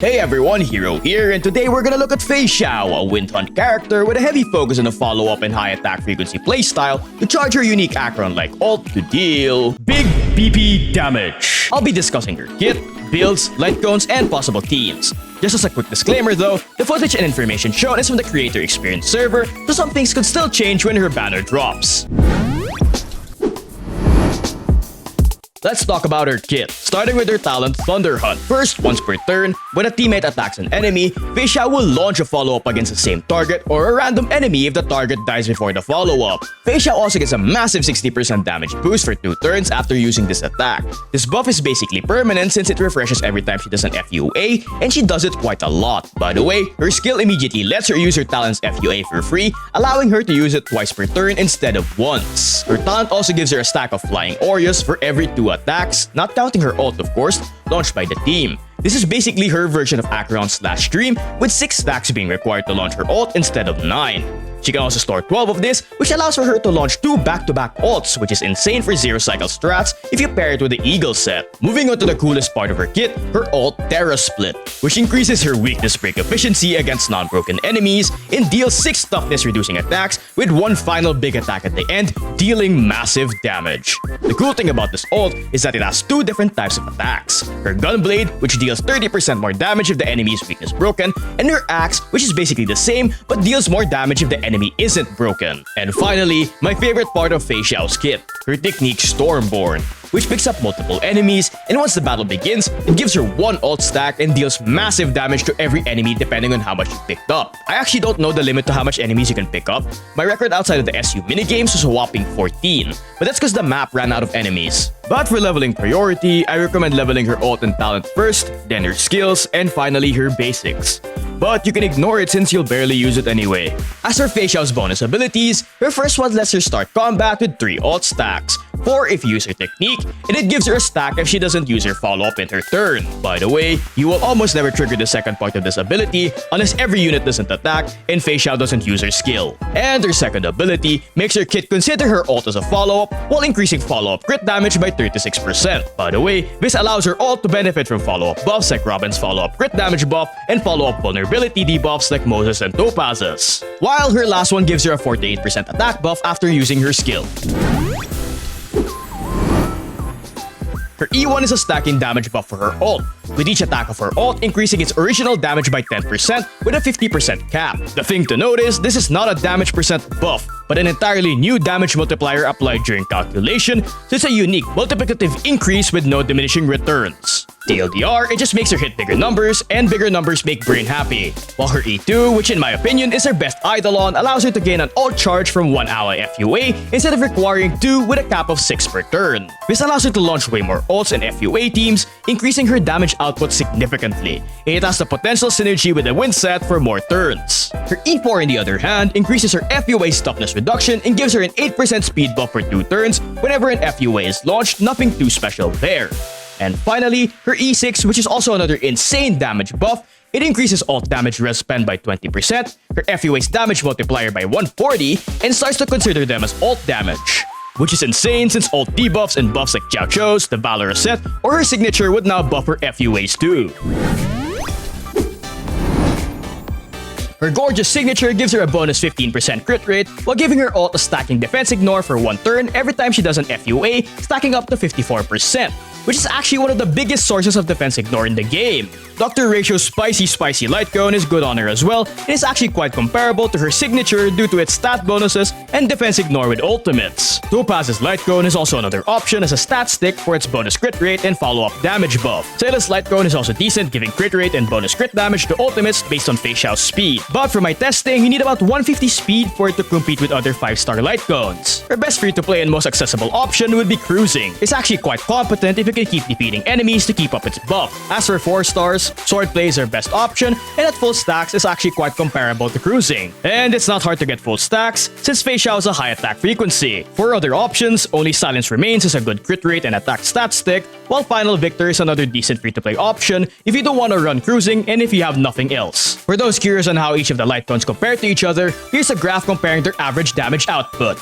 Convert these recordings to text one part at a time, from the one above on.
Hey everyone, Heero here, and today we're gonna look at Feixiao, a wind hunt character with a heavy focus on a follow-up and high attack frequency playstyle to charge her unique Acheron like ult to deal big BP damage. I'll be discussing her kit, builds, Lightcones, and possible teams. Just as a quick disclaimer though, the footage and information shown is from the creator experience server, so some things could still change when her banner drops. Let's talk about her kit, starting with her talent Thunder Hunt. First, once per turn, when a teammate attacks an enemy, Feixao will launch a follow-up against the same target or a random enemy if the target dies before the follow-up. Feixao also gets a massive 60% damage boost for 2 turns after using this attack. This buff is basically permanent since it refreshes every time she does an FUA, and she does it quite a lot. By the way, her skill immediately lets her use her talent's FUA for free, allowing her to use it twice per turn instead of once. Her talent also gives her a stack of Flying Aureus for every 2 attacks, not counting her ult of course, launched by the team. This is basically her version of Acheron/Dream, with 6 stacks being required to launch her ult instead of 9. She can also store 12 of this, which allows for her to launch 2 back-to-back ults, which is insane for zero cycle strats if you pair it with the Eagle set. Moving on to the coolest part of her kit, her ult Terra Split, which increases her weakness break efficiency against non-broken enemies and deals 6 toughness reducing attacks with one final big attack at the end, dealing massive damage. The cool thing about this ult is that it has 2 different types of attacks. Her Gunblade, which deals 30% more damage if the enemy is weakness broken, and her Axe, which is basically the same but deals more damage if the enemy isn't broken. And finally, my favorite part of Feixiao's kit, her technique Stormborn, which picks up multiple enemies, and once the battle begins, it gives her 1 ult stack and deals massive damage to every enemy depending on how much you picked up. I actually don't know the limit to how much enemies you can pick up. My record outside of the SU minigames was a whopping 14, but that's because the map ran out of enemies. But for leveling priority, I recommend leveling her ult and talent first, then her skills, and finally her basics. But you can ignore it since you'll barely use it anyway. As for Feixiao's bonus abilities, her first one lets her start combat with 3 ult stacks, 4 if you use her technique, and it gives her a stack if she doesn't use her follow-up in her turn. By the way, you will almost never trigger the second part of this ability unless every unit doesn't attack and Feixiao doesn't use her skill. And her second ability makes her kit consider her ult as a follow-up while increasing follow-up crit damage by 36%. By the way, this allows her ult to benefit from follow-up buffs like Robin's follow-up crit damage buff and follow-up vulnerability debuffs like Moses and Topaz's. While her last one gives her a 48% attack buff after using her skill. Her E1 is a stacking damage buff for her ult, with each attack of her ult increasing its original damage by 10% with a 50% cap. The thing to note is, this is not a damage percent buff, but an entirely new damage multiplier applied during calculation, so it's a unique multiplicative increase with no diminishing returns. TLDR, it just makes her hit bigger numbers, and bigger numbers make brain happy. While her E2, which in my opinion is her best Eidolon, allows her to gain an ult charge from 1 ally FUA instead of requiring 2 with a cap of 6 per turn. This allows her to launch way more ults and FUA teams, increasing her damage output significantly. It has the potential synergy with the wind set for more turns. Her E4 on the other hand increases her FUA's toughness reduction and gives her an 8% speed buff for 2 turns whenever an FUA is launched, nothing too special there. And finally, her E6, which is also another insane damage buff, it increases ult damage res spend by 20%, her FUA's damage multiplier by 140, and starts to consider them as ult damage. Which is insane since ult debuffs and buffs like Jiao Chou's, the Valorous set, or her signature would now buff her FUAs too. Her gorgeous signature gives her a bonus 15% crit rate, while giving her ult a stacking defense ignore for 1 turn every time she does an FUA, stacking up to 54%, which is actually one of the biggest sources of defense ignore in the game. Dr. Ratio's spicy Lightcone is good on her as well, and is actually quite comparable to her signature due to its stat bonuses and defense ignore with ultimates. Topaz's Lightcone is also another option as a stat stick for its bonus crit rate and follow-up damage buff. Sayla's Lightcone is also decent, giving crit rate and bonus crit damage to ultimates based on Feixiao's speed. But for my testing, you need about 150 speed for it to compete with other 5-star Lightcones. Her best free-to-play and most accessible option would be Cruising. It's actually quite competent if you can keep defeating enemies to keep up its buff. As for 4 stars, Swordplay is her best option, and at full stacks is actually quite comparable to Cruising. And it's not hard to get full stacks, since Feixao has a high attack frequency. For other options, only Silence Remains is a good crit rate and attack stat stick, while Final Victor is another decent free-to-play option if you don't want to run Cruising and if you have nothing else. For those curious on how each of the Lightcones compare to each other, here's a graph comparing their average damage output.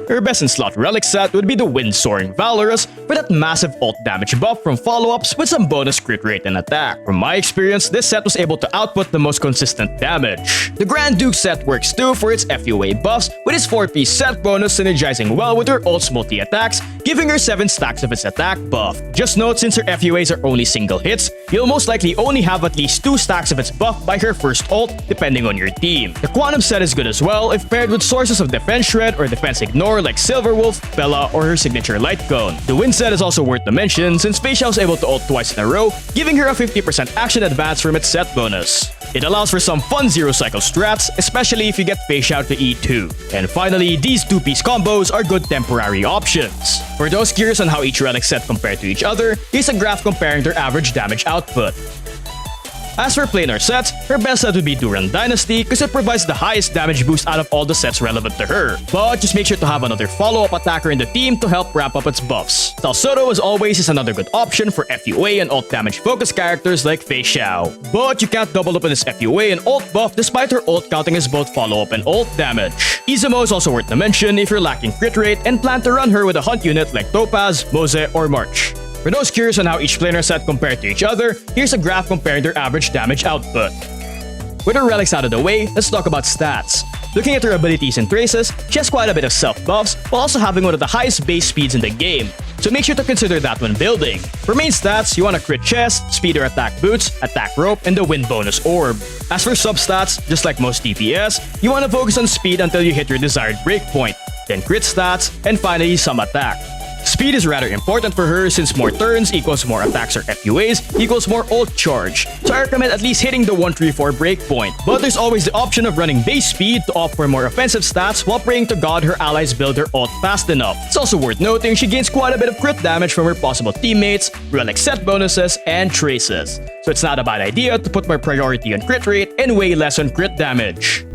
Her best in slot relic set would be the Wind-Soaring Valorous for that massive ult damage buff from follow-ups with some bonus crit rate and attack. From my experience, this set was able to output the most consistent damage. The Grand Duke set works too for its FUA buffs, with its 4-piece set bonus synergizing well with her ult's multi-attacks, giving her 7 stacks of its attack buff. Just note, since her FUAs are only single hits, you'll most likely only have at least 2 stacks of its buff by her first ult, depending on your team. The Quantum set is good as well if paired with sources of Defense Shred or Defense Ignore like Silverwolf, Bella, or her signature Light Cone. The Wind set is also worth the mention since Feixao is able to ult twice in a row, giving her a 50% action advance from its set bonus. It allows for some fun zero-cycle strats, especially if you get Feixao to E2. And finally, these 2-piece combos are good temporary options. For those curious on how each relic set compared to each other, here's a graph comparing their average damage output. As for planar sets, her best set would be Duran Dynasty because it provides the highest damage boost out of all the sets relevant to her. But just make sure to have another follow-up attacker in the team to help ramp up its buffs. Salsodo, as always, is another good option for FUA and ult damage focused characters like Feixao. But you can't double up on his FUA and ult buff despite her ult counting as both follow-up and ult damage. Izumo is also worth the mention if you're lacking crit rate and plan to run her with a hunt unit like Topaz, Mose, or March. For those curious on how each planar set compared to each other, here's a graph comparing their average damage output. With her relics out of the way, let's talk about stats. Looking at her abilities and traces, she has quite a bit of self-buffs while also having one of the highest base speeds in the game, so make sure to consider that when building. For main stats, you want a crit chest, speed or attack boots, attack rope, and the wind bonus orb. As for sub-stats, just like most DPS, you want to focus on speed until you hit your desired breakpoint, then crit stats, and finally some attack. Speed is rather important for her since more turns equals more attacks or FUAs equals more ult charge, so I recommend at least hitting the 134 breakpoint. But there's always the option of running base speed to opt for more offensive stats while praying to God her allies build her ult fast enough. It's also worth noting she gains quite a bit of crit damage from her possible teammates, relic set bonuses, and traces, so it's not a bad idea to put more priority on crit rate and way less on crit damage.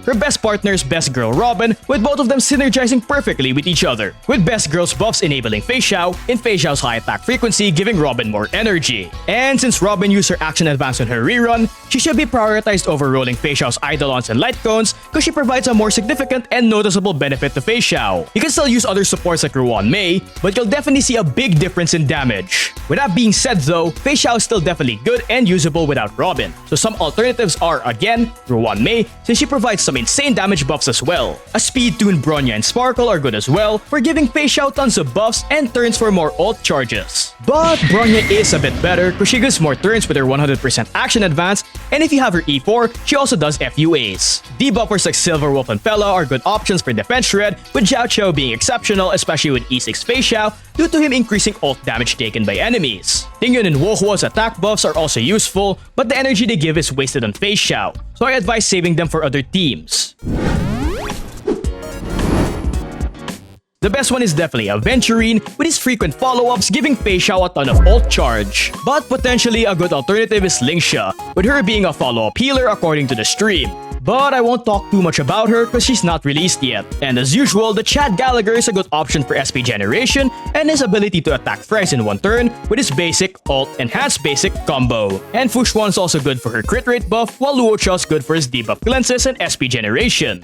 Her best partner is Best Girl Robin, with both of them synergizing perfectly with each other, with Best Girl's buffs enabling Feixao, and Feixao's high attack frequency giving Robin more energy. And since Robin used her action advance on her rerun, she should be prioritized over rolling Feixao's Eidolons and Lightcones because she provides a more significant and noticeable benefit to Feixao. You can still use other supports like Ruan Mei, but you'll definitely see a big difference in damage. With that being said though, Feixao is still definitely good and usable without Robin, so some alternatives are again, Ruan Mei, since she provides some insane damage buffs as well. A Speed Tune Bronya and Sparkle are good as well for giving Feixao tons of buffs and turns for more ult charges. But Bronya is a bit better because she gives more turns with her 100% action advance, and if you have her E4, she also does FUAs. Debuffers like Silverwolf and Pella are good options for Defense Shred, with Xiao Qiao being exceptional especially with E6 Feixao due to him increasing ult damage taken by enemies. Tingyun and Wohuo's attack buffs are also useful, but the energy they give is wasted on Feixao, so I advise saving them for other teams. The best one is definitely Aventurine, with his frequent follow-ups giving Feixao a ton of ult charge. But potentially a good alternative is Lingxia, with her being a follow-up healer according to the stream. But I won't talk too much about her because she's not released yet. And as usual, the Chad Gallagher is a good option for SP generation and his ability to attack thrice in one turn with his basic, ult, enhanced basic combo. And Fushwan's also good for her crit rate buff, while Luochao's good for his debuff cleanses and SP generation.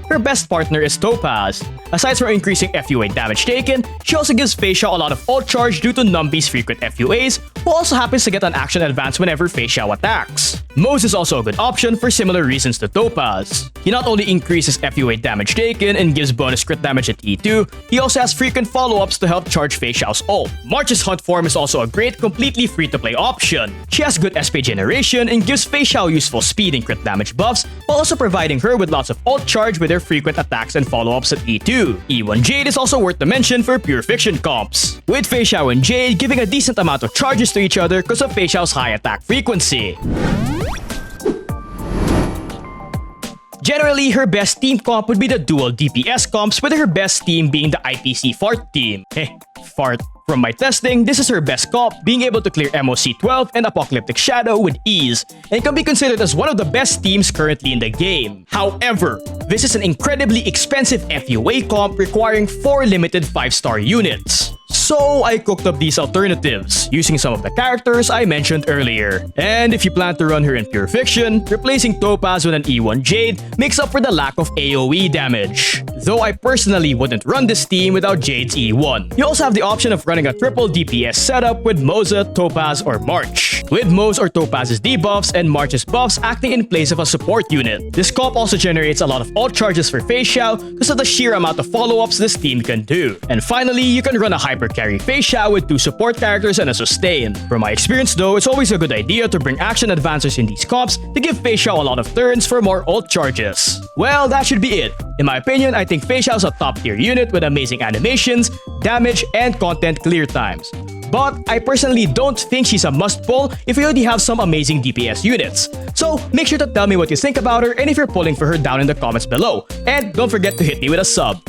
Her best partner is Topaz. Aside from increasing FUA damage taken, she also gives Feixao a lot of ult charge due to Numby's frequent FUAs, who also happens to get an action advance whenever Feixao attacks. Mose is also a good option for similar reasons to Topaz. He not only increases FUA damage taken and gives bonus crit damage at E2, he also has frequent follow-ups to help charge Feixao's ult. March's Hunt form is also a great, completely free-to-play option. She has good SP generation and gives Feixao useful speed and crit damage buffs, while also providing her with lots of ult charge with her frequent attacks and follow-ups at E2. E1 Jade is also worth the mention for pure fiction comps, with Feixao and Jade giving a decent amount of charges to each other because of Feixao's high attack frequency. Generally, her best team comp would be the dual DPS comps, with her best team being the IPC Fart team. Fart. From my testing, this is her best comp, being able to clear MOC 12 and Apocalyptic Shadow with ease, and can be considered as one of the best teams currently in the game. However, this is an incredibly expensive FUA comp requiring 4 limited 5-star units. So I cooked up these alternatives, using some of the characters I mentioned earlier. And if you plan to run her in pure fiction, replacing Topaz with an E1 Jade makes up for the lack of AoE damage. Though I personally wouldn't run this team without Jade's E1. You also have the option of running a triple DPS setup with Moza, Topaz, or March, with Moz or Topaz's debuffs and March's buffs acting in place of a support unit. This comp also generates a lot of ult charges for Feixiao because of the sheer amount of follow-ups this team can do. And finally, you can run a hyper carry Feixao with 2 support characters and a sustain. From my experience though, it's always a good idea to bring action advancers in these comps to give Feixao a lot of turns for more ult charges. Well, that should be it. In my opinion, I think Feixao's a top tier unit with amazing animations, damage, and content clear times. But I personally don't think she's a must-pull if you already have some amazing DPS units. So make sure to tell me what you think about her and if you're pulling for her down in the comments below. And don't forget to hit me with a sub.